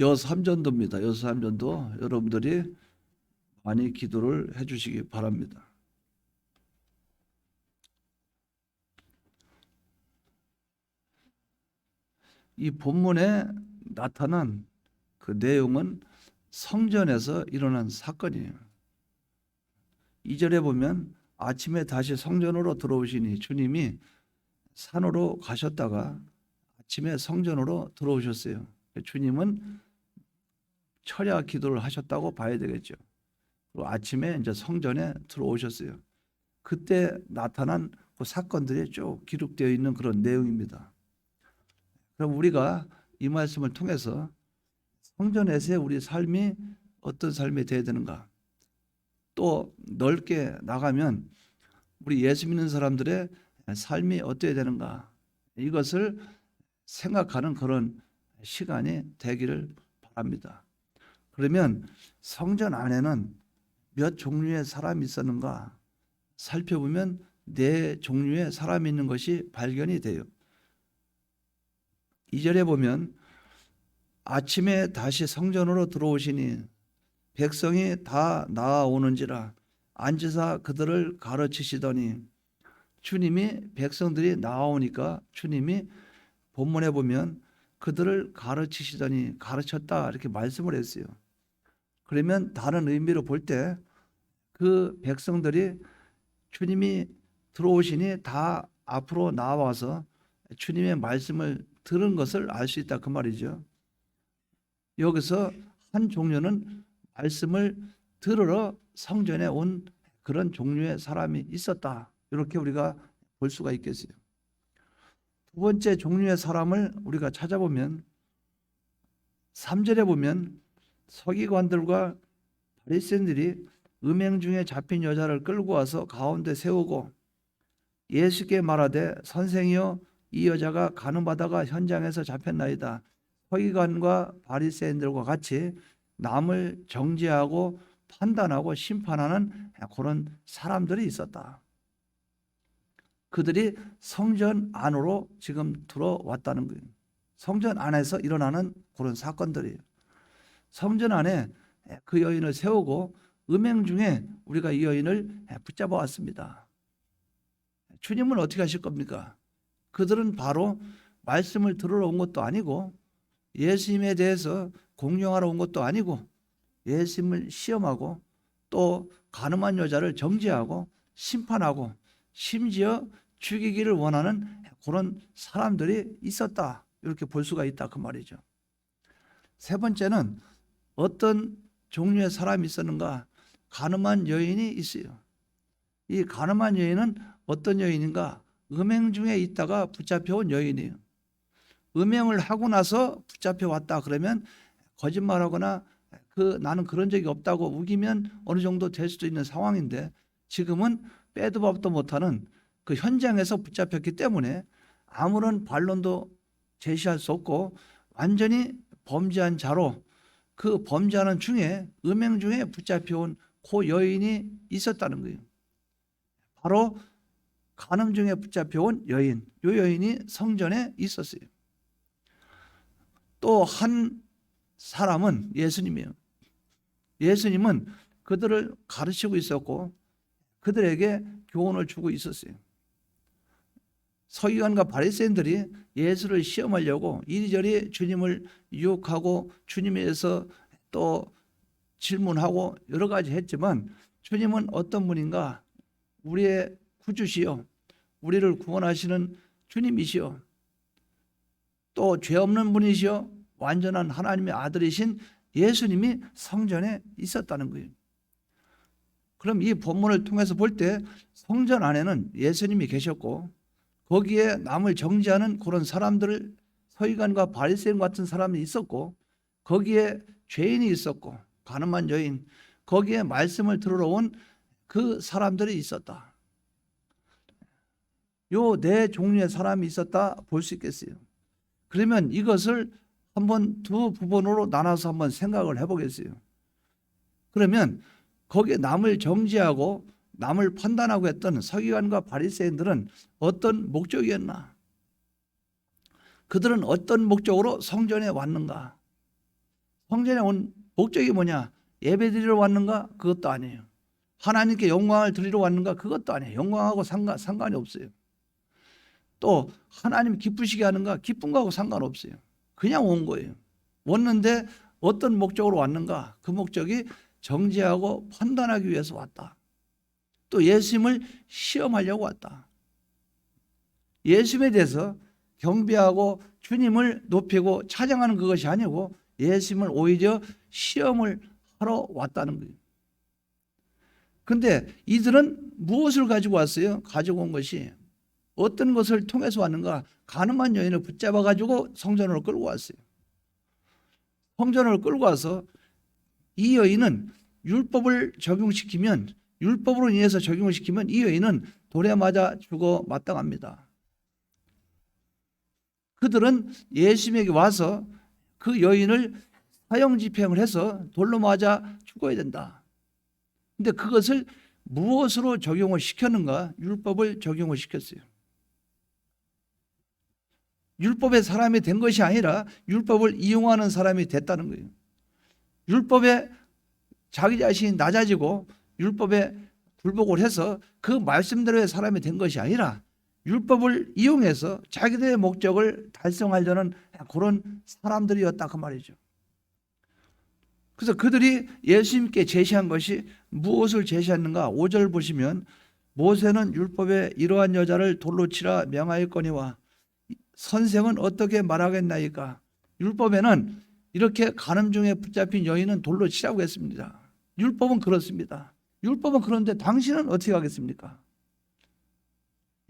여삼전도입니다. 여삼전도 여러분들이 많이 기도를 해주시기 바랍니다. 이 본문에 나타난 그 내용은 성전에서 일어난 사건이에요. 2절에 보면 아침에 다시 성전으로 들어오시니 주님이 산으로 가셨다가 아침에 성전으로 들어오셨어요. 주님은 철야 기도를 하셨다고 봐야 되겠죠. 그리고 아침에 이제 성전에 들어오셨어요. 그때 나타난 그 사건들이 쭉 기록되어 있는 그런 내용입니다. 그럼 우리가 이 말씀을 통해서 성전에서의 우리 삶이 어떤 삶이 되어야 되는가, 또 넓게 나가면 우리 예수 믿는 사람들의 삶이 어떻게 되는가, 이것을 생각하는 그런 시간이 되기를 바랍니다. 그러면 성전 안에는 몇 종류의 사람이 있었는가 살펴보면 4종류의 사람이 있는 것이 발견이 돼요. 2절에 보면 아침에 다시 성전으로 들어오시니 백성이 다 나아오는지라 앉으사 그들을 가르치시더니, 주님이 백성들이 나아오니까 주님이 본문에 보면 그들을 가르치시더니, 가르쳤다 이렇게 말씀을 했어요. 그러면 다른 의미로 볼 때 그 백성들이 주님이 들어오시니 다 앞으로 나와서 주님의 말씀을 들은 것을 알 수 있다 그 말이죠. 여기서 한 종류는 말씀을 들으러 성전에 온 그런 종류의 사람이 있었다, 이렇게 우리가 볼 수가 있겠어요. 두 번째 종류의 사람을 우리가 찾아보면 3절에 보면 서기관들과 바리새인들이 음행 중에 잡힌 여자를 끌고 와서 가운데 세우고 예수께 말하되 선생이여 이 여자가 간음하다가 현장에서 잡혔나이다. 서기관과 바리새인들과 같이 남을 정죄하고 판단하고 심판하는 그런 사람들이 있었다. 그들이 성전 안으로 지금 들어왔다는 거예요. 성전 안에서 일어나는 그런 사건들이에요. 성전 안에 그 여인을 세우고 음행 중에 우리가 이 여인을 붙잡아 왔습니다. 주님은 어떻게 하실 겁니까? 그들은 바로 말씀을 들으러 온 것도 아니고 예수님에 대해서 공경하러 온 것도 아니고 예수님을 시험하고 또 간음한 여자를 정죄하고 심판하고 심지어 죽이기를 원하는 그런 사람들이 있었다, 이렇게 볼 수가 있다 그 말이죠. 세 번째는 어떤 종류의 사람이 있었는가? 간음한 여인이 있어요. 이 간음한 여인은 어떤 여인인가? 음행 중에 있다가 붙잡혀온 여인이에요. 음행을 하고 나서 붙잡혀 왔다 그러면 거짓말하거나 나는 그런 적이 없다고 우기면 어느 정도 될 수도 있는 상황인데, 지금은 빼도 박도 못하는 그 현장에서 붙잡혔기 때문에 아무런 반론도 제시할 수 없고 완전히 범죄한 자로, 그 범죄하는 중에 음행 중에 붙잡혀온 그 여인이 있었다는 거예요. 바로 간음 중에 붙잡혀온 여인, 이 여인이 성전에 있었어요. 또 한 사람은 예수님이에요. 예수님은 그들을 가르치고 있었고 그들에게 교훈을 주고 있었어요. 서기관과 바리새인들이 예수를 시험하려고 이리저리 주님을 유혹하고 주님에 대해서 또 질문하고 여러 가지 했지만, 주님은 어떤 분인가? 우리의 구주시요, 우리를 구원하시는 주님이시요, 또 죄 없는 분이시요, 완전한 하나님의 아들이신 예수님이 성전에 있었다는 거예요. 그럼 이 본문을 통해서 볼 때 성전 안에는 예수님이 계셨고 거기에 남을 정죄하는 그런 사람들을, 서기관과 바리새인 같은 사람이 있었고 거기에 죄인이 있었고 간음한 여인, 거기에 말씀을 들으러 온 그 사람들이 있었다. 요 4종류의 사람이 있었다 볼 수 있겠어요. 그러면 이것을 한번 두 부분으로 나눠서 한번 생각을 해보겠어요. 그러면 거기에 남을 정죄하고 남을 판단하고 했던 서기관과 바리새인들은 어떤 목적이었나? 그들은 어떤 목적으로 성전에 왔는가? 성전에 온 목적이 뭐냐? 예배 드리러 왔는가? 그것도 아니에요. 하나님께 영광을 드리러 왔는가? 그것도 아니에요. 영광하고 상관이 없어요. 또 하나님 기쁘시게 하는가? 기쁜 거하고 상관없어요. 그냥 온 거예요. 왔는데 어떤 목적으로 왔는가? 그 목적이 정죄하고 판단하기 위해서 왔다. 또 예수님을 시험하려고 왔다. 예수님에 대해서 경배하고 주님을 높이고 찬양하는 그것이 아니고 예수님을 오히려 시험을 하러 왔다는 거예요. 그런데 이들은 무엇을 가지고 왔어요? 가지고 온 것이 어떤 것을 통해서 왔는가? 가늠한 여인을 붙잡아 가지고 성전으로 끌고 왔어요. 성전으로 끌고 와서 이 여인은 율법을 적용시키면, 율법으로 인해서 적용을 시키면 이 여인은 돌에 맞아 죽어 마땅합니다. 그들은 예수님에게 와서 그 여인을 사형 집행을 해서 돌로 맞아 죽어야 된다. 근데 그것을 무엇으로 적용을 시켰는가? 율법을 적용을 시켰어요. 율법의 사람이 된 것이 아니라 율법을 이용하는 사람이 됐다는 거예요. 율법에 자기 자신이 낮아지고 율법에 굴복을 해서 그 말씀대로의 사람이 된 것이 아니라 율법을 이용해서 자기들의 목적을 달성하려는 그런 사람들이었다 그 말이죠. 그래서 그들이 예수님께 제시한 것이 무엇을 제시했는가? 5절 보시면 모세는 율법에 이러한 여자를 돌로 치라 명하였거니와 선생은 어떻게 말하겠나이까? 율법에는 이렇게 간음 중에 붙잡힌 여인은 돌로 치라고 했습니다. 율법은 그렇습니다. 율법은 그런데 당신은 어떻게 하겠습니까?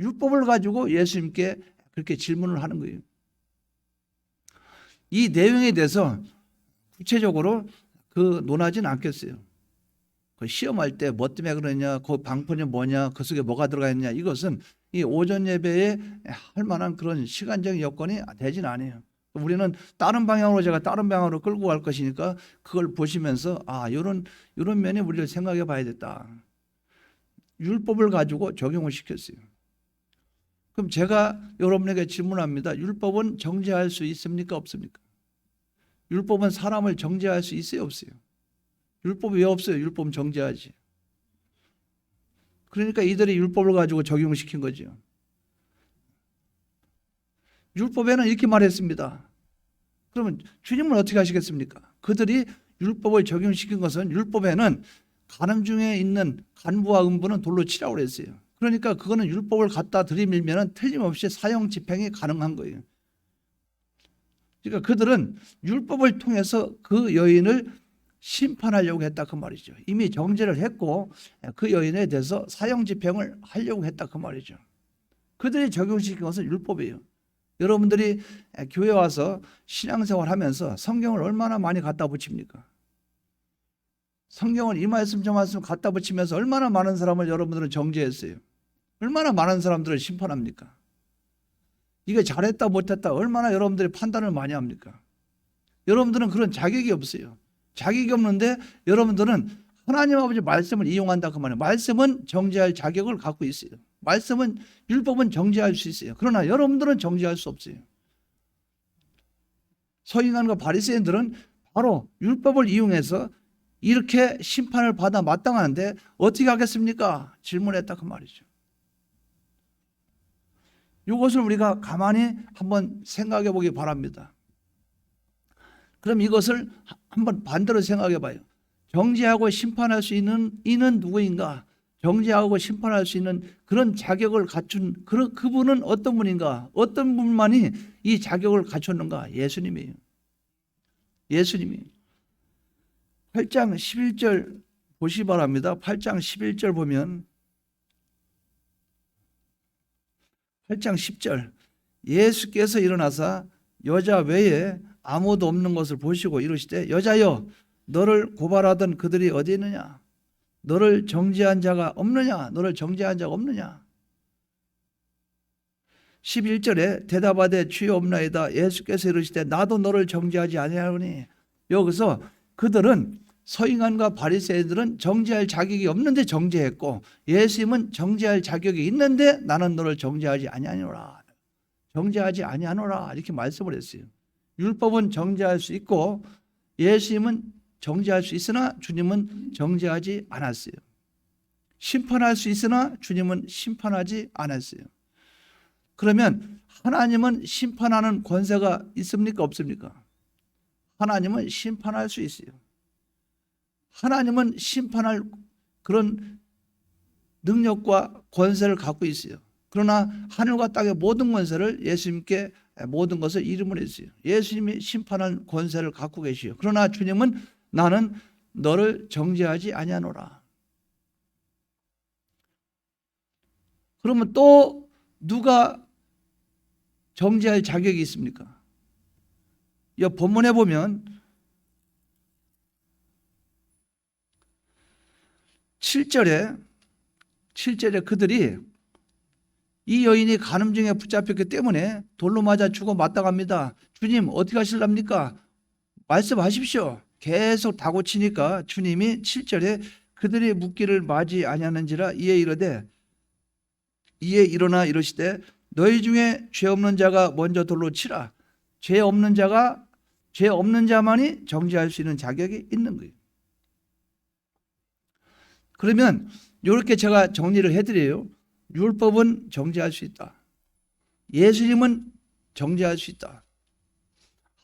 율법을 가지고 예수님께 그렇게 질문을 하는 거예요. 이 내용에 대해서 구체적으로 논하지는 않겠어요. 그 시험할 때 뭐 때문에 그러냐, 그 방편이 뭐냐, 그 속에 뭐가 들어가 있느냐, 이것은 이 오전 예배에 할 만한 그런 시간적인 여건이 되진 않아요. 우리는 다른 방향으로 제가 다른 방향으로 끌고 갈 것이니까 그걸 보시면서 이런 면에 우리를 생각해 봐야 됐다. 율법을 가지고 적용을 시켰어요. 그럼 제가 여러분에게 질문합니다. 율법은 정죄할 수 있습니까? 없습니까? 율법은 사람을 정죄할 수 있어요? 없어요? 율법이 왜 없어요? 율법은 정죄하지. 그러니까 이들이 율법을 가지고 적용시킨 거죠. 율법에는 이렇게 말했습니다. 그러면 주님은 어떻게 하시겠습니까? 그들이 율법을 적용시킨 것은 율법에는 간음 중에 있는 간부와 음부는 돌로 치라고 그랬어요. 그러니까 그거는 율법을 갖다 들이밀면 틀림없이 사형 집행이 가능한 거예요. 그러니까 그들은 율법을 통해서 그 여인을 심판하려고 했다 그 말이죠. 이미 정죄를 했고 그 여인에 대해서 사형 집행을 하려고 했다 그 말이죠. 그들이 적용시킨 것은 율법이에요. 여러분들이 교회 와서 신앙생활 하면서 성경을 얼마나 많이 갖다 붙입니까? 성경을 이 말씀 저 말씀 갖다 붙이면서 얼마나 많은 사람을 여러분들은 정죄했어요. 얼마나 많은 사람들을 심판합니까? 이게 잘했다 못했다 얼마나 여러분들이 판단을 많이 합니까? 여러분들은 그런 자격이 없어요. 자격이 없는데 여러분들은 하나님 아버지 말씀을 이용한다 그 말이에요. 말씀은 정죄할 자격을 갖고 있어요. 말씀은 율법은 정죄할 수 있어요. 그러나 여러분들은 정죄할 수 없어요. 서기관과 바리새인들은 바로 율법을 이용해서 이렇게 심판을 받아 마땅하는데 어떻게 하겠습니까? 질문했다 그 말이죠. 이것을 우리가 가만히 한번 생각해 보기 바랍니다. 그럼 이것을 한번 반대로 생각해 봐요. 정죄하고 심판할 수 있는 이는 누구인가? 정죄하고 심판할 수 있는 그런 자격을 갖춘 그분은 어떤 분인가? 어떤 분만이 이 자격을 갖췄는가? 예수님이에요. 예수님이 8장 11절 보시기 바랍니다. 8장 11절 보면 8장 10절 예수께서 일어나사 여자 외에 아무도 없는 것을 보시고 이르시되 여자여 너를 고발하던 그들이 어디 있느냐? 너를 정죄한 자가 없느냐? 너를 정죄한 자가 없느냐? 11절에 대답하되 주여 없나이다. 예수께서 이르시되 나도 너를 정죄하지 아니하노니. 여기서 그들은 서기관과 바리새인들은 정죄할 자격이 없는데 정죄했고 예수님은 정죄할 자격이 있는데 나는 너를 정죄하지 아니하노라. 정죄하지 아니하노라 이렇게 말씀을 했어요. 율법은 정죄할 수 있고 예수님은 정죄할 수 있으나 주님은 정죄하지 않았어요. 심판할 수 있으나 주님은 심판하지 않았어요. 그러면 하나님은 심판하는 권세가 있습니까? 없습니까? 하나님은 심판할 수 있어요. 하나님은 심판할 그런 능력과 권세를 갖고 있어요. 그러나 하늘과 땅의 모든 권세를 예수님께 모든 것을 이름을 했어요. 예수님이 심판할 권세를 갖고 계시요. 그러나 주님은 나는 너를 정죄하지 아니하노라. 그러면 또 누가 정죄할 자격이 있습니까? 이 본문에 보면 7절에 그들이 이 여인이 간음 중에 붙잡혔기 때문에 돌로 맞아 죽어 마땅합니다. 주님 어떻게 하실랍니까? 말씀하십시오. 계속 다고치니까 주님이 7절에 그들이 묻기를 마지 아니하는지라 이에 일어나 이르시되 너희 중에 죄 없는 자가 먼저 돌로 치라. 죄 없는 자만이 정죄할 수 있는 자격이 있는 거예요. 그러면 이렇게 제가 정리를 해드려요. 율법은 정죄할 수 있다. 예수님은 정죄할 수 있다.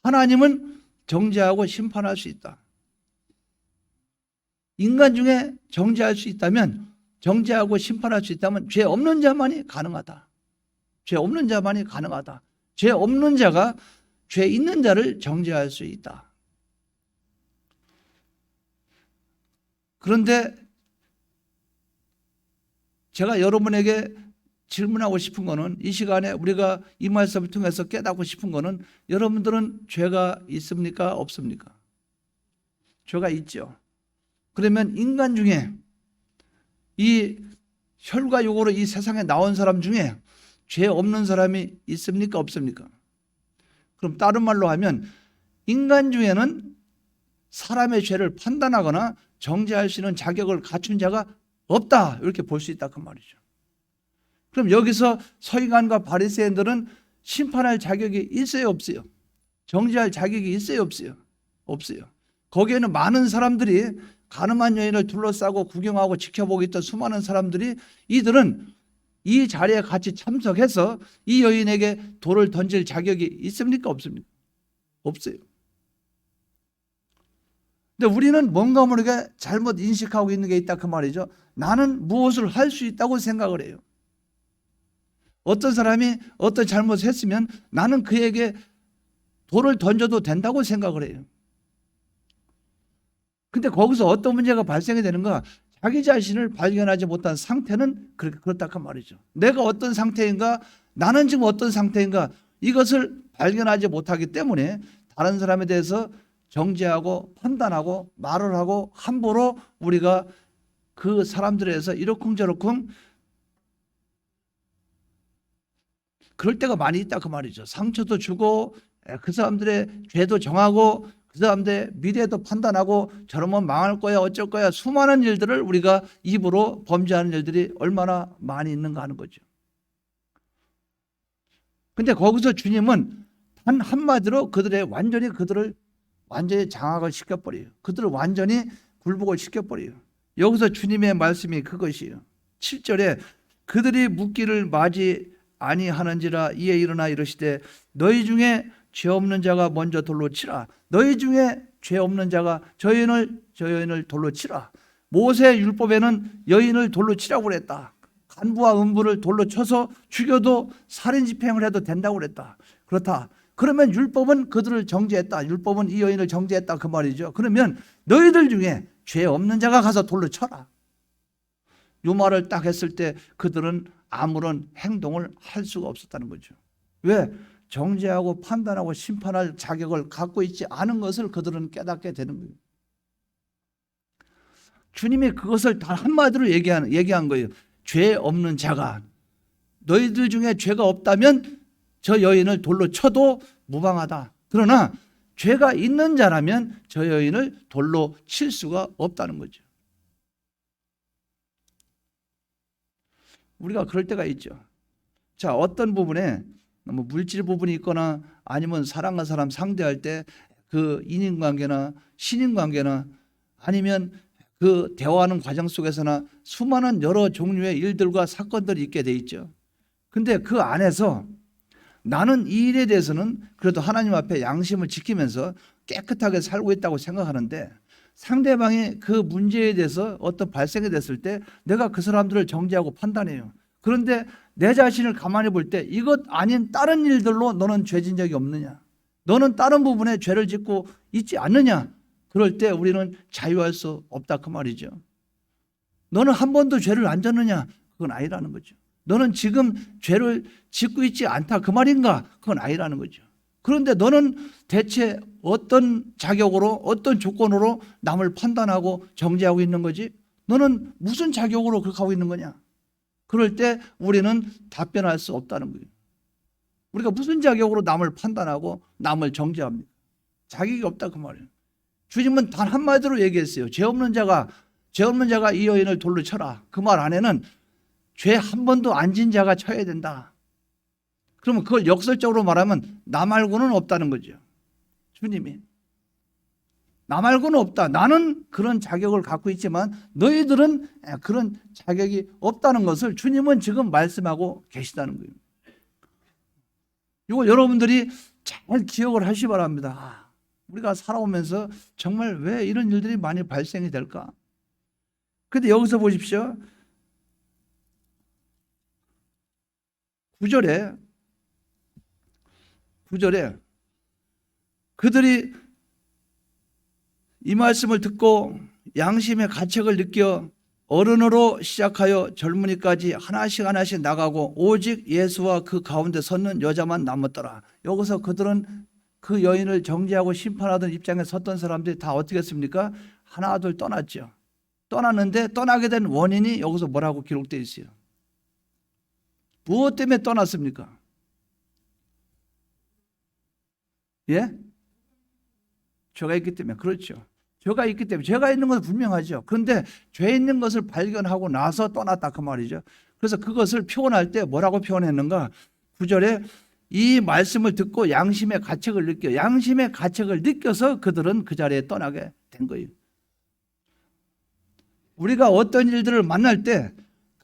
하나님은 정죄하고 심판할 수 있다. 인간 중에 정죄할 수 있다면, 정죄하고 심판할 수 있다면 죄 없는 자만이 가능하다. 죄 없는 자만이 가능하다. 죄 없는 자가 죄 있는 자를 정죄할 수 있다. 그런데 제가 여러분에게 질문하고 싶은 거는, 이 시간에 우리가 이 말씀을 통해서 깨닫고 싶은 거는, 여러분들은 죄가 있습니까? 없습니까? 죄가 있죠. 그러면 인간 중에, 이 혈과 육으로 이 세상에 나온 사람 중에 죄 없는 사람이 있습니까? 없습니까? 그럼 다른 말로 하면 인간 중에는 사람의 죄를 판단하거나 정죄할 수 있는 자격을 갖춘 자가 없다, 이렇게 볼 수 있다 그 말이죠. 그럼 여기서 서기관과 바리새인들은 심판할 자격이 있어요, 없어요? 정죄할 자격이 있어요, 없어요? 없어요. 거기에는 많은 사람들이, 가늠한 여인을 둘러싸고 구경하고 지켜보고 있던 수많은 사람들이, 이들은 이 자리에 같이 참석해서 이 여인에게 돌을 던질 자격이 있습니까? 없습니까? 없어요. 근데 우리는 뭔가 모르게 잘못 인식하고 있는 게 있다 그 말이죠. 나는 무엇을 할 수 있다고 생각을 해요. 어떤 사람이 어떤 잘못을 했으면 나는 그에게 돌을 던져도 된다고 생각을 해요. 근데 거기서 어떤 문제가 발생이 되는가? 자기 자신을 발견하지 못한 상태는 그렇다 그 말이죠. 내가 어떤 상태인가? 나는 지금 어떤 상태인가? 이것을 발견하지 못하기 때문에 다른 사람에 대해서 정죄하고 판단하고 말을 하고 함부로 우리가 그 사람들에서 이러쿵저러쿵 그럴 때가 많이 있다 그 말이죠. 상처도 주고 그 사람들의 죄도 정하고 그 사람들의 미래도 판단하고 저러면 망할 거야 어쩔 거야, 수많은 일들을 우리가 입으로 범죄하는 일들이 얼마나 많이 있는가 하는 거죠. 근데 거기서 주님은 단 한마디로 그들을 완전히 장악을 시켜버려요. 그들을 완전히 굴복을 시켜버려요. 여기서 주님의 말씀이 그것이에요. 7절에 그들이 묻기를 마지 아니하는지라 이에 일어나 이르시되 너희 중에 죄 없는 자가 먼저 돌로 치라. 너희 중에 죄 없는 자가 저 여인을 돌로 치라. 모세 율법에는 여인을 돌로 치라고 그랬다. 간부와 음부를 돌로 쳐서 죽여도 살인 집행을 해도 된다고 그랬다. 그렇다. 그러면 율법은 그들을 정죄했다. 율법은 이 여인을 정죄했다 그 말이죠. 그러면 너희들 중에 죄 없는 자가 가서 돌로 쳐라. 이 말을 딱 했을 때 그들은 아무런 행동을 할 수가 없었다는 거죠. 왜? 정죄하고 판단하고 심판할 자격을 갖고 있지 않은 것을 그들은 깨닫게 되는 거예요. 주님이 그것을 단 한마디로 얘기한 거예요. 죄 없는 자가, 너희들 중에 죄가 없다면 저 여인을 돌로 쳐도 무방하다. 그러나 죄가 있는 자라면 저 여인을 돌로 칠 수가 없다는 거죠. 우리가 그럴 때가 있죠. 자, 어떤 부분에 물질 부분이 있거나 아니면 사람과 사람 상대할 때 그 인인관계나 신인관계나 아니면 그 대화하는 과정 속에서나 수많은 여러 종류의 일들과 사건들이 있게 돼 있죠. 근데 그 안에서 나는 이 일에 대해서는 그래도 하나님 앞에 양심을 지키면서 깨끗하게 살고 있다고 생각하는데, 상대방이 그 문제에 대해서 어떤 발생이 됐을 때 내가 그 사람들을 정죄하고 판단해요. 그런데 내 자신을 가만히 볼 때 이것 아닌 다른 일들로 너는 죄진 적이 없느냐? 너는 다른 부분에 죄를 짓고 있지 않느냐? 그럴 때 우리는 자유할 수 없다 그 말이죠. 너는 한 번도 죄를 안 졌느냐? 그건 아니라는 거죠. 너는 지금 죄를 짓고 있지 않다 그 말인가? 그건 아니라는 거죠. 그런데 너는 대체 어떤 자격으로 어떤 조건으로 남을 판단하고 정죄하고 있는 거지? 너는 무슨 자격으로 그렇게 하고 있는 거냐? 그럴 때 우리는 답변할 수 없다는 거예요. 우리가 무슨 자격으로 남을 판단하고 남을 정죄합니까? 자격이 없다 그 말이에요. 주님은 단 한마디로 얘기했어요. 죄 없는 자가 이 여인을 돌로 쳐라. 그 말 안에는 죄 한 번도 안 진 자가 쳐야 된다. 그러면 그걸 역설적으로 말하면 나 말고는 없다는 거죠. 주님이 나 말고는 없다. 나는 그런 자격을 갖고 있지만 너희들은 그런 자격이 없다는 것을 주님은 지금 말씀하고 계시다는 거예요. 이거 여러분들이 잘 기억을 하시기 바랍니다. 우리가 살아오면서 정말 왜 이런 일들이 많이 발생이 될까? 근데 여기서 보십시오. 9절에 그들이 이 말씀을 듣고 양심의 가책을 느껴 어른으로 시작하여 젊은이까지 하나씩 하나씩 나가고 오직 예수와 그 가운데 섰는 여자만 남았더라. 여기서 그들은 그 여인을 정죄하고 심판하던 입장에 섰던 사람들이 다 어떻게 했습니까? 하나 둘 떠났죠. 떠났는데 떠나게 된 원인이 여기서 뭐라고 기록되어 있어요? 무엇 때문에 떠났습니까? 예? 죄가 있기 때문에. 그렇죠. 죄가 있기 때문에. 죄가 있는 것은 분명하죠. 그런데 죄 있는 것을 발견하고 나서 떠났다 그 말이죠. 그래서 그것을 표현할 때 뭐라고 표현했는가? 9절에 이 말씀을 듣고 양심의 가책을 느껴서 그들은 그 자리에 떠나게 된 거예요. 우리가 어떤 일들을 만날 때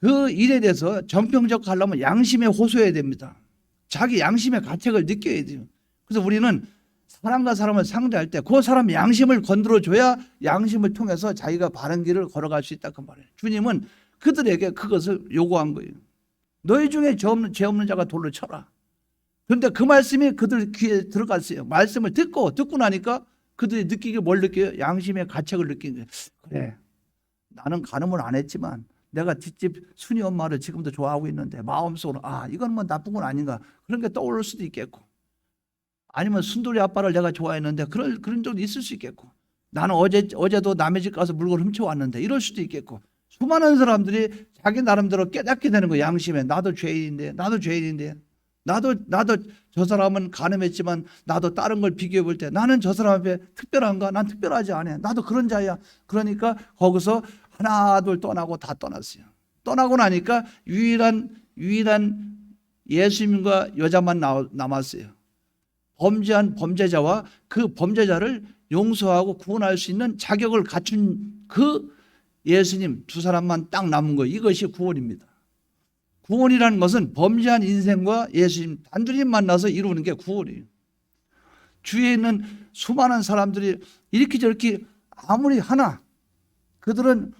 그 일에 대해서 정평적 하려면 양심에 호소해야 됩니다. 자기 양심의 가책을 느껴야 돼요. 그래서 우리는 사람과 사람을 상대할 때 그 사람의 양심을 건드려줘야 양심을 통해서 자기가 바른 길을 걸어갈 수 있다 그 말이에요. 주님은 그들에게 그것을 요구한 거예요. 너희 중에 죄 없는 자가 돌로 쳐라. 그런데 그 말씀이 그들 귀에 들어갔어요. 말씀을 듣고 나니까 그들이 느끼게 뭘 느껴요? 양심의 가책을 느낀 거예요. 그래, 나는 간음을 안 했지만 내가 뒷집 순이 엄마를 지금도 좋아하고 있는데 마음속으로 이건 뭐 나쁜 건 아닌가 그런 게 떠오를 수도 있겠고, 아니면 순돌이 아빠를 내가 좋아했는데 그런 적도 있을 수 있겠고, 나는 어제도 남의 집 가서 물건 훔쳐왔는데 이럴 수도 있겠고, 수많은 사람들이 자기 나름대로 깨닫게 되는 거예요. 양심에 나도 죄인인데 나도 저 사람은 간음했지만 나도 다른 걸 비교해 볼 때 나는 저 사람 앞에 특별한가? 난 특별하지 않아. 나도 그런 자야. 그러니까 거기서 하나 둘 떠나고 다 떠났어요. 떠나고 나니까 유일한 예수님과 여자만 남았어요. 범죄한 범죄자와 그 범죄자를 용서하고 구원할 수 있는 자격을 갖춘 그 예수님 두 사람만 딱 남은 거예요. 이것이 구원입니다. 구원이라는 것은 범죄한 인생과 예수님 단둘이 만나서 이루는 게 구원이에요. 주위에 있는 수많은 사람들이 이렇게 저렇게 아무리 하나 그들은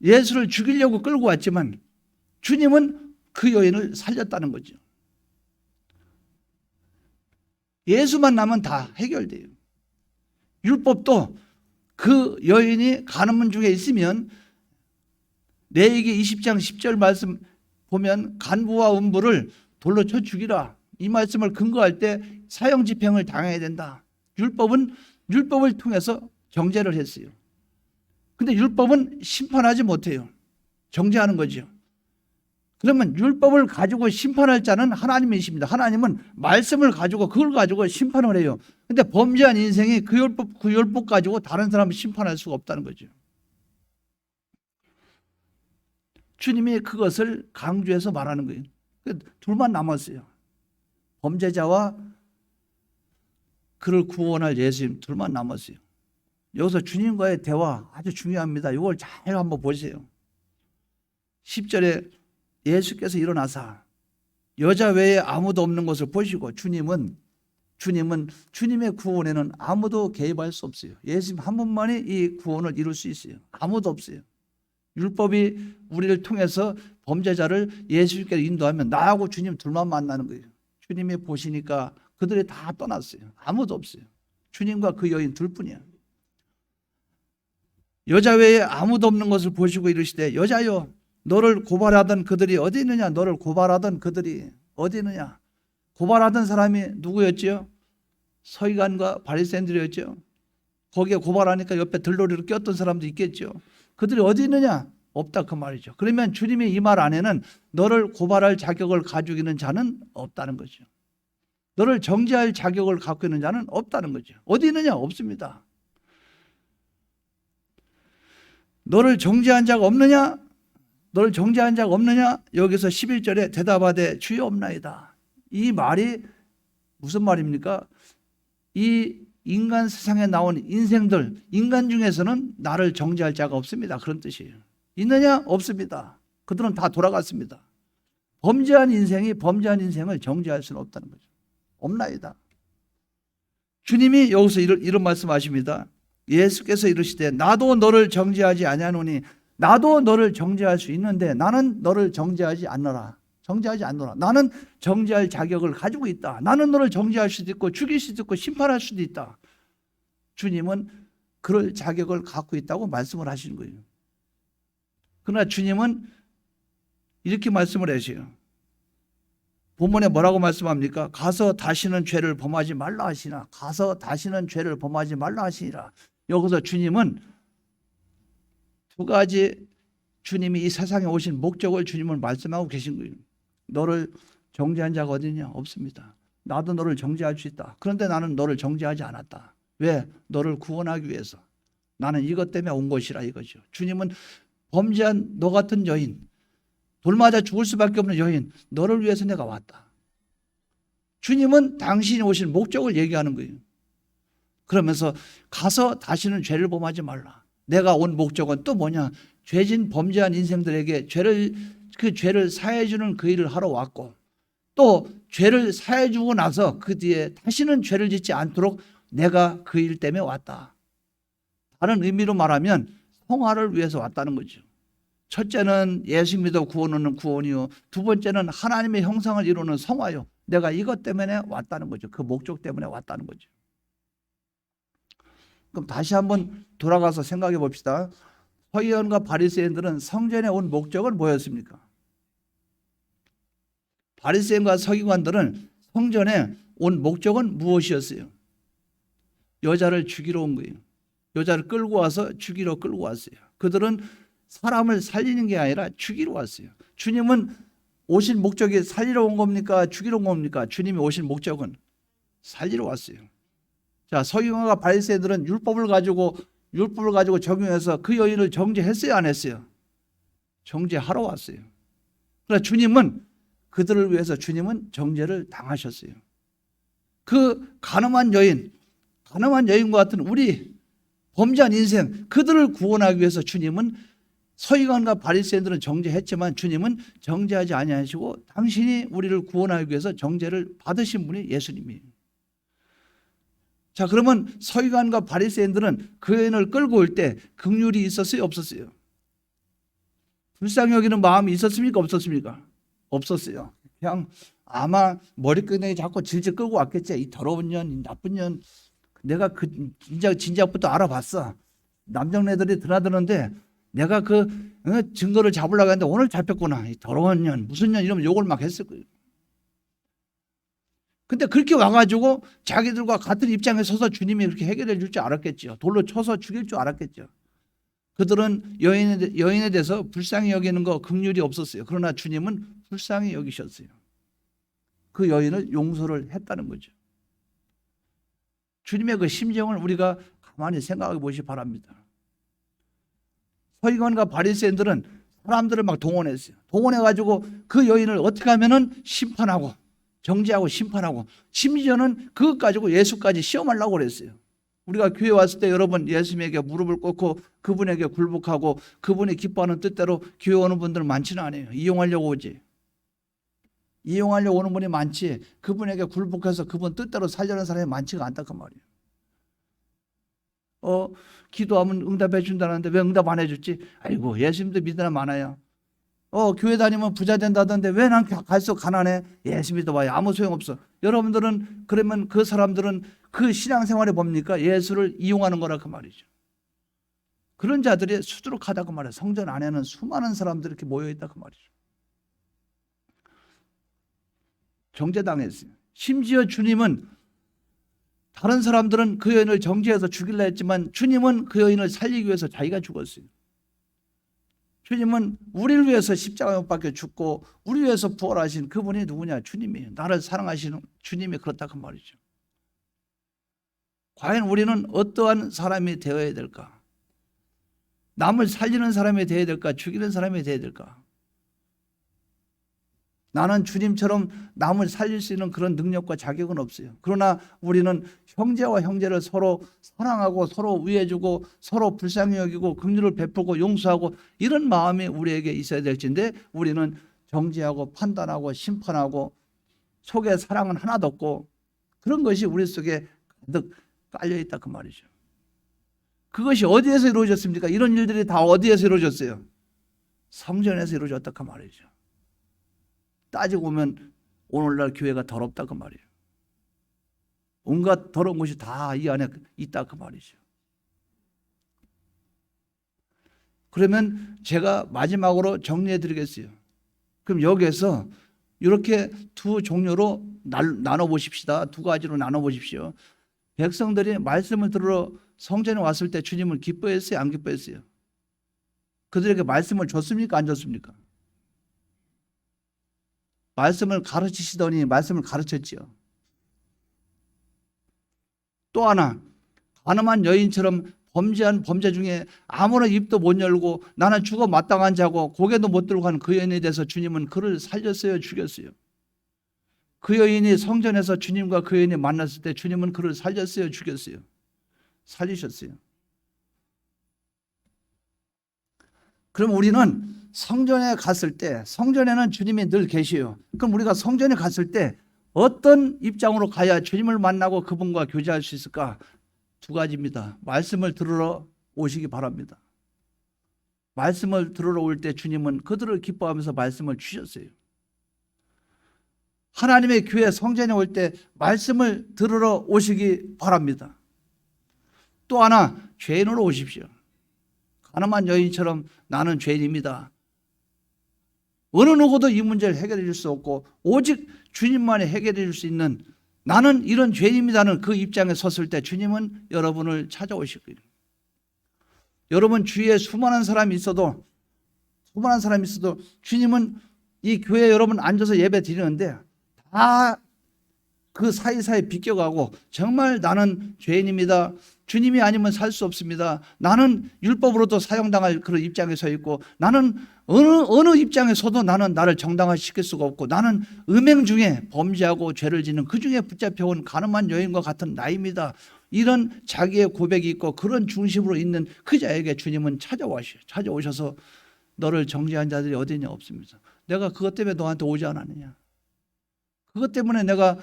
예수를 죽이려고 끌고 왔지만 주님은 그 여인을 살렸다는 거죠. 예수만 나면 다 해결돼요. 율법도 그 여인이 간음문 중에 있으면 레위기 20장 10절 말씀 보면 간부와 음부를 돌로 쳐 죽이라. 이 말씀을 근거할 때 사형 집행을 당해야 된다. 율법을 통해서 정죄를 했어요. 근데 율법은 심판하지 못해요. 정죄하는 거죠. 그러면 율법을 가지고 심판할 자는 하나님이십니다. 하나님은 말씀을 가지고 그걸 가지고 심판을 해요. 근데 범죄한 인생이 그 율법 가지고 다른 사람을 심판할 수가 없다는 거죠. 주님이 그것을 강조해서 말하는 거예요. 둘만 남았어요. 범죄자와 그를 구원할 예수님 둘만 남았어요. 여기서 주님과의 대화 아주 중요합니다. 이걸 잘 한번 보세요. 10절에 예수께서 일어나사 여자 외에 아무도 없는 것을 보시고 주님은 주님의 구원에는 아무도 개입할 수 없어요. 예수님 한 분만이 이 구원을 이룰 수 있어요. 아무도 없어요. 율법이 우리를 통해서 범죄자를 예수님께로 인도하면 나하고 주님 둘만 만나는 거예요. 주님이 보시니까 그들이 다 떠났어요. 아무도 없어요. 주님과 그 여인 둘뿐이야. 여자 외에 아무도 없는 것을 보시고 이르시되 여자여 너를 고발하던 그들이 어디 있느냐. 너를 고발하던 그들이 어디 있느냐. 고발하던 사람이 누구였죠? 서기관과 바리새인들이었죠. 거기에 고발하니까 옆에 들러리로 꼈던 사람도 있겠죠. 그들이 어디 있느냐? 없다 그 말이죠. 그러면 주님이 이 말 안에는 너를 고발할 자격을 가지고 있는 자는 없다는 거죠. 너를 정죄할 자격을 갖고 있는 자는 없다는 거죠. 어디 있느냐? 없습니다. 너를 정죄한 자가 없느냐? 너를 정죄한 자가 없느냐? 여기서 11절에 대답하되 주여 없나이다. 이 말이 무슨 말입니까? 이 인간 세상에 나온 인생들, 인간 중에서는 나를 정죄할 자가 없습니다. 그런 뜻이에요. 있느냐? 없습니다. 그들은 다 돌아갔습니다. 범죄한 인생을 정죄할 수는 없다는 거죠. 없나이다. 주님이 여기서 이런 말씀하십니다. 예수께서 이르시되 나도 너를 정죄하지 아니하노니 나도 너를 정죄할 수 있는데 나는 너를 정죄하지 않노라. 나는 정죄할 자격을 가지고 있다. 나는 너를 정죄할 수도 있고 죽일 수도 있고 심판할 수도 있다. 주님은 그럴 자격을 갖고 있다고 말씀을 하시는 거예요. 그러나 주님은 이렇게 말씀을 하세요. 본문에 뭐라고 말씀합니까? 가서 다시는 죄를 범하지 말라 하시나. 가서 다시는 죄를 범하지 말라 하시니라. 여기서 주님은 두 가지 주님이 이 세상에 오신 목적을 주님을 말씀하고 계신 거예요. 너를 정죄한 자가 어디냐? 없습니다. 나도 너를 정죄할 수 있다. 그런데 나는 너를 정죄하지 않았다. 왜? 너를 구원하기 위해서. 나는 이것 때문에 온 것이라 이거죠. 주님은 범죄한 너 같은 여인, 돌 맞아 죽을 수밖에 없는 여인, 너를 위해서 내가 왔다. 주님은 당신이 오신 목적을 얘기하는 거예요. 그러면서 가서 다시는 죄를 범하지 말라. 내가 온 목적은 또 뭐냐? 죄진 범죄한 인생들에게 그 죄를 사해주는 그 일을 하러 왔고, 또 죄를 사해주고 나서 그 뒤에 다시는 죄를 짓지 않도록 내가 그 일 때문에 왔다. 다른 의미로 말하면 성화를 위해서 왔다는 거죠. 첫째는 예수 믿어 구원 얻는 구원이요, 두 번째는 하나님의 형상을 이루는 성화요. 내가 이것 때문에 왔다는 거죠. 그 목적 때문에 왔다는 거죠. 그럼 다시 한번 돌아가서 생각해 봅시다. 서기관과 바리새인들은 성전에 온 목적은 뭐였습니까? 바리새인과 서기관들은 성전에 온 목적은 무엇이었어요? 여자를 죽이러 온 거예요. 여자를 끌고 와서 죽이러 끌고 왔어요. 그들은 사람을 살리는 게 아니라 죽이러 왔어요. 주님은 오신 목적이 살리러 온 겁니까? 죽이러 온 겁니까? 주님이 오신 목적은 살리러 왔어요. 자, 서기관과 바리새인들은 율법을 가지고 적용해서 그 여인을 정죄했어요, 안 했어요? 정죄하러 왔어요. 그러나 주님은 그들을 위해서 주님은 정죄를 당하셨어요. 그 가늠한 여인과 같은 우리 범죄한 인생, 그들을 구원하기 위해서 주님은 서기관과 바리새인들은 정죄했지만 주님은 정죄하지 아니하시고 당신이 우리를 구원하기 위해서 정죄를 받으신 분이 예수님이에요. 자, 그러면 서기관과 바리새인들은 그 여인을 끌고 올 때 긍휼이 있었어요, 없었어요? 불쌍히 여기는 마음이 있었습니까, 없었습니까? 없었어요. 그냥 아마 머리끄댕이 자꾸 질질 끌고 왔겠지. 이 더러운 년, 이 나쁜 년. 내가 그 진작부터 알아봤어. 남정네들이 드나드는데 내가 그 증거를 잡으려고 했는데 오늘 잡혔구나. 이 더러운 년, 무슨 년 이러면 욕을 막 했을 거예요. 근데 그렇게 와가지고 자기들과 같은 입장에 서서 주님이 그렇게 해결해 줄 줄 알았겠죠. 돌로 쳐서 죽일 줄 알았겠죠. 그들은 여인에 대해서 불쌍히 여기는 거 긍휼이 없었어요. 그러나 주님은 불쌍히 여기셨어요. 그 여인을 용서를 했다는 거죠. 주님의 그 심정을 우리가 가만히 생각해 보시기 바랍니다. 서기관과 바리새인들은 사람들을 막 동원했어요. 동원해가지고 그 여인을 어떻게 하면은 심판하고 정죄하고 심판하고, 심지어는 그것 가지고 예수까지 시험하려고 그랬어요. 우리가 교회 왔을 때 여러분 예수님에게 무릎을 꿇고 그분에게 굴복하고 그분이 기뻐하는 뜻대로 교회 오는 분들은 많지는 않아요. 이용하려고 오지. 이용하려고 오는 분이 많지, 그분에게 굴복해서 그분 뜻대로 살려는 사람이 많지가 않다 그 말이에요. 기도하면 응답해 준다는데 왜 응답 안 해줬지? 아이고, 예수님도 믿으나 많아요. 교회 다니면 부자 된다던데 왜 난 갈수록 가난해? 예수 믿어봐요. 아무 소용없어. 여러분들은 그러면 그 사람들은 그 신앙생활이 뭡니까? 예수를 이용하는 거라 그 말이죠. 그런 자들이 수두룩하다 그 말이에요. 성전 안에는 수많은 사람들이 이렇게 모여있다 그 말이죠. 정죄당했어요. 심지어 주님은, 다른 사람들은 그 여인을 정죄해서 죽이려 했지만 주님은 그 여인을 살리기 위해서 자기가 죽었어요. 주님은 우리를 위해서 십자가에 못 박혀 죽고 우리 위해서 부활하신 그분이 누구냐? 주님이에요. 나를 사랑하시는 주님이 그렇다 그 말이죠. 과연 우리는 어떠한 사람이 되어야 될까? 남을 살리는 사람이 되어야 될까? 죽이는 사람이 되어야 될까? 나는 주님처럼 남을 살릴 수 있는 그런 능력과 자격은 없어요. 그러나 우리는 형제와 형제를 서로 사랑하고 서로 위해주고 서로 불쌍히 여기고 긍휼을 베풀고 용서하고 이런 마음이 우리에게 있어야 될진데, 우리는 정죄하고 판단하고 심판하고 속에 사랑은 하나도 없고 그런 것이 우리 속에 가득 깔려있다 그 말이죠. 그것이 어디에서 이루어졌습니까? 이런 일들이 다 어디에서 이루어졌어요? 성전에서 이루어졌다 그 말이죠. 따지고 보면 오늘날 교회가 더럽다 그 말이에요. 온갖 더러운 것이 다 이 안에 있다 그 말이죠. 그러면 제가 마지막으로 정리해 드리겠어요. 그럼 여기에서 이렇게 두 종류로 나눠 보십시다. 두 가지로 나눠 보십시오. 백성들이 말씀을 들으러 성전에 왔을 때 주님을 기뻐했어요? 안 기뻐했어요? 그들에게 말씀을 줬습니까? 안 줬습니까? 말씀을 가르치시더니 말씀을 가르쳤지요. 또 하나, 가늠한 여인처럼 범죄한 범죄 중에 아무런 입도 못 열고 나는 죽어 마땅한 자고 고개도 못 들고 간 그 여인에 대해서 주님은 그를 살렸어요? 죽였어요? 그 여인이 성전에서 주님과 그 여인이 만났을 때 주님은 그를 살렸어요? 죽였어요? 살리셨어요. 그럼 우리는 성전에 갔을 때, 성전에는 주님이 늘 계셔요. 그럼 우리가 성전에 갔을 때 어떤 입장으로 가야 주님을 만나고 그분과 교제할 수 있을까? 두 가지입니다. 말씀을 들으러 오시기 바랍니다. 말씀을 들으러 올 때 주님은 그들을 기뻐하면서 말씀을 주셨어요. 하나님의 교회 성전에 올 때 말씀을 들으러 오시기 바랍니다. 또 하나, 죄인으로 오십시오. 가늠한 여인처럼 나는 죄인입니다. 어느 누구도 이 문제를 해결해 줄 수 없고 오직 주님만이 해결해 줄 수 있는, 나는 이런 죄인입니다는 그 입장에 섰을 때 주님은 여러분을 찾아오실 거예요. 여러분 주위에 수많은 사람이 있어도 주님은 이 교회에 여러분 앉아서 예배 드리는데 다 그 사이사이 비껴가고 정말 나는 죄인입니다. 주님이 아니면 살 수 없습니다. 나는 율법으로도 사형당할 그런 입장에 서 있고 나는 어느 입장에 서도 나는 나를 정당화시킬 수가 없고 나는 음행 중에 범죄하고 죄를 짓는 그 중에 붙잡혀온 가늠한 여인과 같은 나입니다. 이런 자기의 고백이 있고 그런 중심으로 있는 그 자에게 주님은 찾아오셔서 너를 정죄한 자들이 어디 있냐? 없습니다. 내가 그것 때문에 너한테 오지 않았느냐? 그것 때문에 내가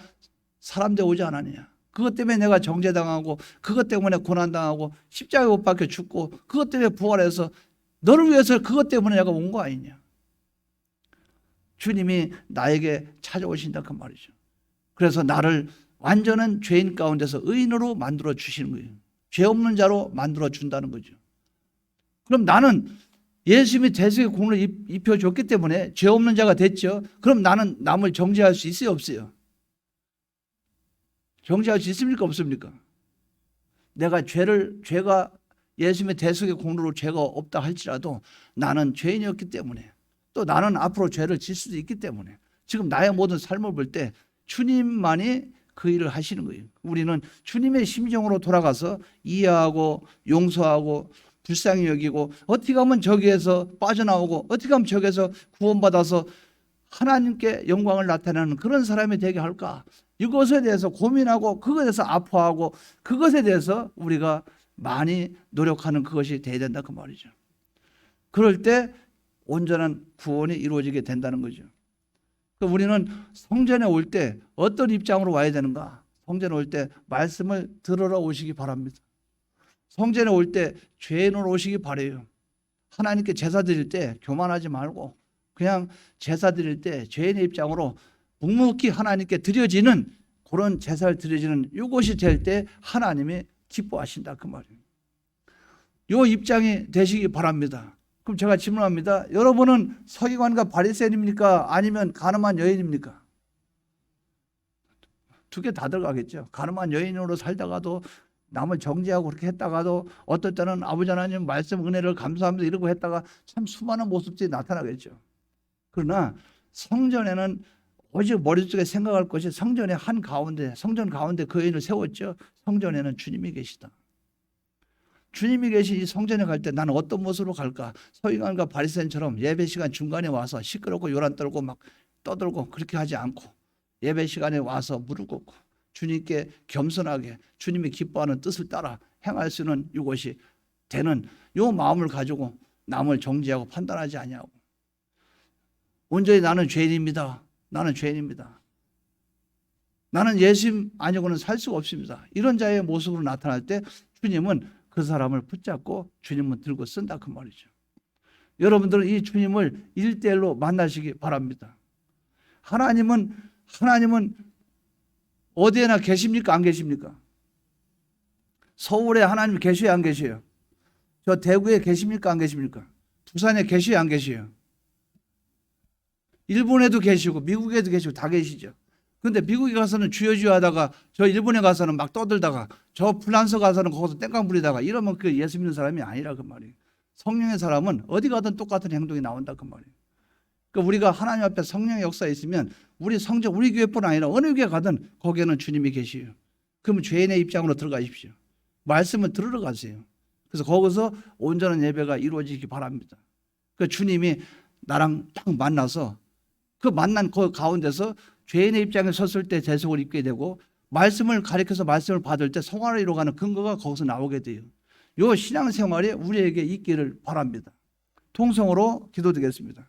사람들 오지 않았느냐? 그것 때문에 내가 정죄당하고 그것 때문에 고난당하고 십자가에 못 박혀 죽고 그것 때문에 부활해서 너를 위해서 그것 때문에 내가 온 거 아니냐? 주님이 나에게 찾아오신다 그 말이죠. 그래서 나를 완전한 죄인 가운데서 의인으로 만들어 주시는 거예요. 죄 없는 자로 만들어 준다는 거죠. 그럼 나는 예수님이 대속의 공을 입혀줬기 때문에 죄 없는 자가 됐죠. 그럼 나는 남을 정죄할 수 있어요? 없어요? 정죄할 수 있습니까? 없습니까? 죄가 예수님의 대속의 공로로 죄가 없다 할지라도 나는 죄인이었기 때문에 또 나는 앞으로 죄를 질 수도 있기 때문에 지금 나의 모든 삶을 볼 때 주님만이 그 일을 하시는 거예요. 우리는 주님의 심정으로 돌아가서 이해하고 용서하고 불쌍히 여기고 어떻게 하면 저기에서 빠져나오고 어떻게 하면 저기에서 구원받아서 하나님께 영광을 나타내는 그런 사람이 되게 할까? 이것에 대해서 고민하고 그것에 대해서 아파하고 그것에 대해서 우리가 많이 노력하는 그것이 돼야 된다 그 말이죠. 그럴 때 온전한 구원이 이루어지게 된다는 거죠. 우리는 성전에 올 때 어떤 입장으로 와야 되는가? 성전에 올 때 말씀을 들으러 오시기 바랍니다. 성전에 올 때 죄인으로 오시기 바래요. 하나님께 제사 드릴 때 교만하지 말고 그냥 제사 드릴 때 죄인의 입장으로 묵묵히 하나님께 드려지는 그런 제사를 드려지는 이것이 될 때 하나님이 기뻐하신다 그 말이에요. 이 입장이 되시기 바랍니다. 그럼 제가 질문합니다. 여러분은 서기관과 바리새인입니까? 아니면 가늠한 여인입니까? 두 개 다 들어가겠죠. 가늠한 여인으로 살다가도 남을 정죄하고 그렇게 했다가도 어떨 때는 아버지 하나님 말씀 은혜를 감사하면서 이러고 했다가 참 수많은 모습들이 나타나겠죠. 그러나 성전에는 오직 머릿속에 생각할 것이 성전의 한 가운데, 성전 가운데 그 여인을 세웠죠. 성전에는 주님이 계시다. 주님이 계신 이 성전에 갈 때 나는 어떤 모습으로 갈까? 서기관과 바리새인처럼 예배 시간 중간에 와서 시끄럽고 요란 떨고 막 떠들고 그렇게 하지 않고 예배 시간에 와서 무릎 꿇고 주님께 겸손하게 주님이 기뻐하는 뜻을 따라 행할 수 있는 이것이 되는 이 마음을 가지고 남을 정죄하고 판단하지 아니하고 온전히 나는 죄인입니다. 나는 죄인입니다. 나는 예수님 아니고는 살 수가 없습니다. 이런 자의 모습으로 나타날 때 주님은 그 사람을 붙잡고 주님은 들고 쓴다 그 말이죠. 여러분들은 이 주님을 1대1로 만나시기 바랍니다. 하나님은 어디에나 계십니까? 안 계십니까? 서울에 하나님 계셔요? 안 계셔요? 저 대구에 계십니까? 안 계십니까? 부산에 계셔요? 안 계셔요? 일본에도 계시고 미국에도 계시고 다 계시죠. 그런데 미국에 가서는 주여주여 하다가 저 일본에 가서는 막 떠들다가 저 프랑스 가서는 거기서 땡깡 부리다가 이러면 그 예수 믿는 사람이 아니라 그 말이에요. 성령의 사람은 어디 가든 똑같은 행동이 나온다 그 말이에요. 그러니까 우리가 하나님 앞에 성령의 역사에 있으면 우리 성전 우리 교회뿐 아니라 어느 교회 가든 거기에는 주님이 계시요. 그러면 죄인의 입장으로 들어가십시오. 말씀을 들으러 가세요. 그래서 거기서 온전한 예배가 이루어지기 바랍니다. 그 주님이 나랑 딱 만나서 그 만난 그 가운데서 죄인의 입장에 섰을 때 대속을 입게 되고 말씀을 가리켜서 말씀을 받을 때 성화를 이루어가는 근거가 거기서 나오게 돼요. 이 신앙생활이 우리에게 있기를 바랍니다. 통성으로 기도드리겠습니다.